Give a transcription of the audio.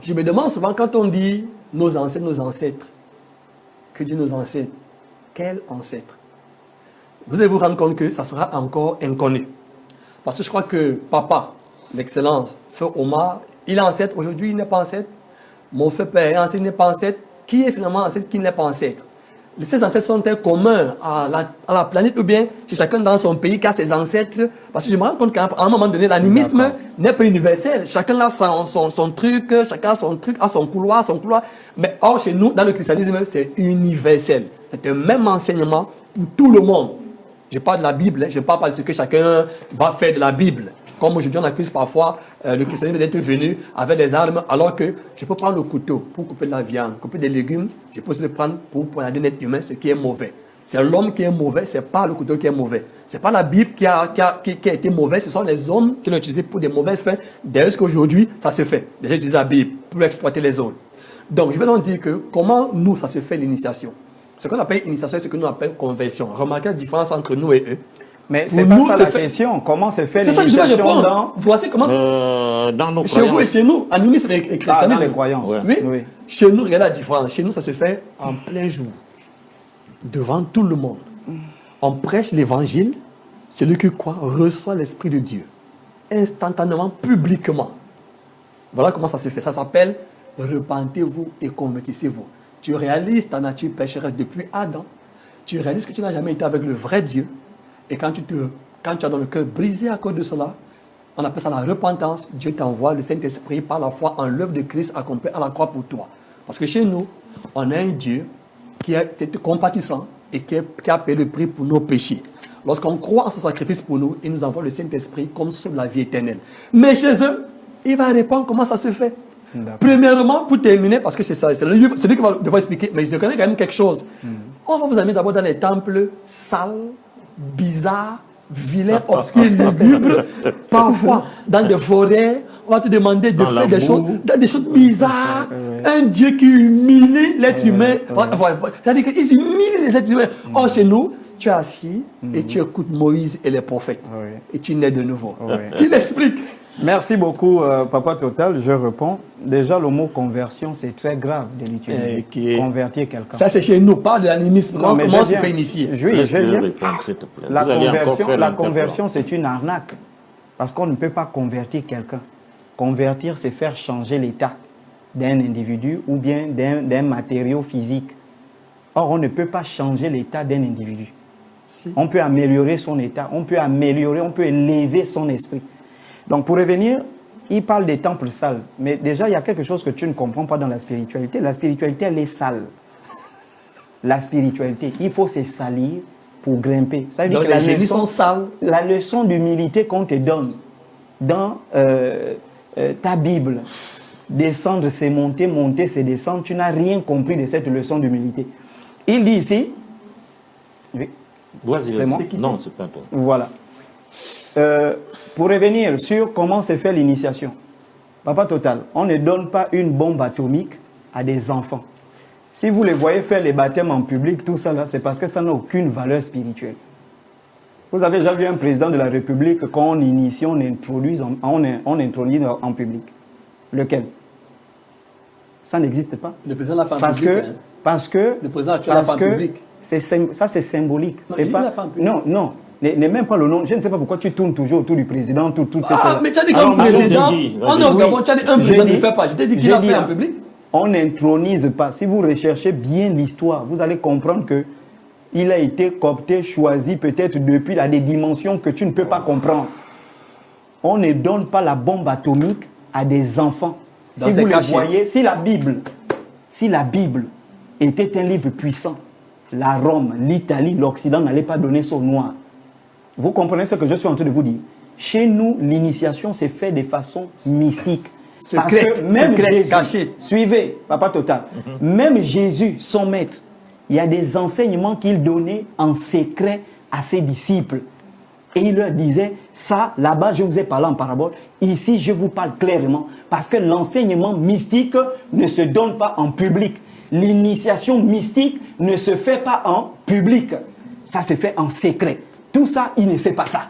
Je me demande souvent quand on dit nos ancêtres, que dit nos ancêtres? Quels ancêtres? Vous allez vous rendre compte que ça sera encore inconnu. Parce que je crois que papa, l'excellence, Feu Omar, il est ancêtre, aujourd'hui il n'est pas ancêtre. Mon feu père est ancêtre, il n'est pas ancêtre. Qui est finalement ancêtre, qui n'est pas ancêtre? Ces ancêtres sont-ils communs à la planète ou bien c'est chacun dans son pays qui a ses ancêtres? Parce que je me rends compte qu'à un moment donné, l'animisme n'est pas universel. Chacun a son truc, chacun a son truc, a son couloir. Mais or, chez nous, dans le christianisme, c'est universel. C'est un même enseignement pour tout le monde. Je parle de la Bible, je ne parle pas de ce que chacun va faire de la Bible. Comme aujourd'hui, on accuse parfois le christianisme d'être venu avec des armes, alors que je peux prendre le couteau pour couper de la viande, couper des légumes, je peux aussi le prendre pour poignarder un être humain, ce qui est mauvais. C'est l'homme qui est mauvais, ce n'est pas le couteau qui est mauvais. Ce n'est pas la Bible qui a été mauvaise, ce sont les hommes qui l'ont utilisé pour des mauvaises fins. D'ailleurs, qu'aujourd'hui, ça se fait. Les gens utilisent la Bible pour exploiter les autres. Donc, je vais donc dire que comment nous, ça se fait l'initiation. Ce qu'on appelle initiation, c'est ce que nous appelons conversion. Remarquez la différence entre nous et eux. Mais c'est pas ça la question. Comment se fait l'initiation dans... Voici comment... dans nos chez vous et chez nous, animisme et christianisme. Dans les croyances. Oui. Oui. Chez nous, regardez la différence. Chez nous, ça se fait en plein jour. Devant tout le monde. On prêche l'évangile. Celui qui croit reçoit l'Esprit de Dieu. Instantanément, publiquement. Voilà comment ça se fait. Ça s'appelle « Repentez-vous et convertissez-vous ». Tu réalises ta nature pécheresse depuis Adam. Tu réalises que tu n'as jamais été avec le vrai Dieu. Et quand tu as dans le cœur brisé à cause de cela, on appelle ça la repentance. Dieu t'envoie le Saint-Esprit par la foi en l'œuvre de Christ accomplie à la croix pour toi. Parce que chez nous, on a un Dieu qui est compatissant et qui a payé le prix pour nos péchés. Lorsqu'on croit en son sacrifice pour nous, il nous envoie le Saint-Esprit comme sur la vie éternelle. Mais chez eux, il va répondre comment ça se fait. Premièrement, pour terminer, parce que c'est ça, c'est celui qui va devoir expliquer, mais je connais quand même quelque chose. On va vous amener d'abord dans les temples sales, bizarres, vilains, obscurs, lugubres, parfois dans des forêts. On va te demander de faire des choses bizarres. Un Dieu qui humilie l'être humain. C'est-à-dire qu'il humilie les êtres humains. Or, chez nous, tu es assis et tu écoutes Moïse et les prophètes. Et tu nais de nouveau. Qui l'explique? Merci beaucoup, Papa Total. Je réponds. Déjà, le mot conversion, c'est très grave de l'utiliser. Convertir quelqu'un. Ça, c'est chez nous, pas de l'animisme. Comment on se fait initier? Je viens. La conversion, c'est une arnaque. Parce qu'on ne peut pas convertir quelqu'un. Convertir, c'est faire changer l'état d'un individu ou bien d'un matériau physique. Or, on ne peut pas changer l'état d'un individu. Si. On peut améliorer son état, on peut élever son esprit. Donc, pour revenir, il parle des temples sales. Mais déjà, il y a quelque chose que tu ne comprends pas dans la spiritualité. La spiritualité, elle est sale. La spiritualité, il faut se salir pour grimper. Ça veut dire que la leçon d'humilité qu'on te donne dans ta Bible, descendre, c'est monter, monter, c'est descendre, tu n'as rien compris de cette leçon d'humilité. Il dit ici... Oui. C'est moi? Non, c'est pas toi. Voilà. Pour revenir sur comment se fait l'initiation. Papa Total, on ne donne pas une bombe atomique à des enfants. Si vous les voyez faire les baptêmes en public, tout ça là, c'est parce que ça n'a aucune valeur spirituelle. Vous avez déjà vu un président de la République, quand on initie, on introduit en public. Lequel? Ça n'existe pas. Le président l'a fait en public. Parce que le président actuel l'a fait en public. Ça, c'est symbolique. Non, non. N'est même pas le nom. Je ne sais pas pourquoi tu tournes toujours autour du président, toutes ces choses. Mais tu as dit qu'un président, tu as dit un président ne fait pas. Je t'ai dit qu'il a fait en public. On n'intronise pas. Si vous recherchez bien l'histoire, vous allez comprendre que il a été coopté, choisi peut-être depuis des dimensions que tu ne peux pas comprendre. On ne donne pas la bombe atomique à des enfants. Si vous le voyez, si la Bible était un livre puissant, la Rome, l'Italie, l'Occident n'allait pas donner son noir. Vous comprenez ce que je suis en train de vous dire? Chez nous, l'initiation s'est faite de façon mystique. Secrète, cachée. Suivez, Papa Total. Même Jésus, son maître, il y a des enseignements qu'il donnait en secret à ses disciples. Et il leur disait, ça, là-bas, je vous ai parlé en parabole. Ici, je vous parle clairement. Parce que l'enseignement mystique ne se donne pas en public. L'initiation mystique ne se fait pas en public. Ça se fait en secret. Tout ça, il ne sait pas ça.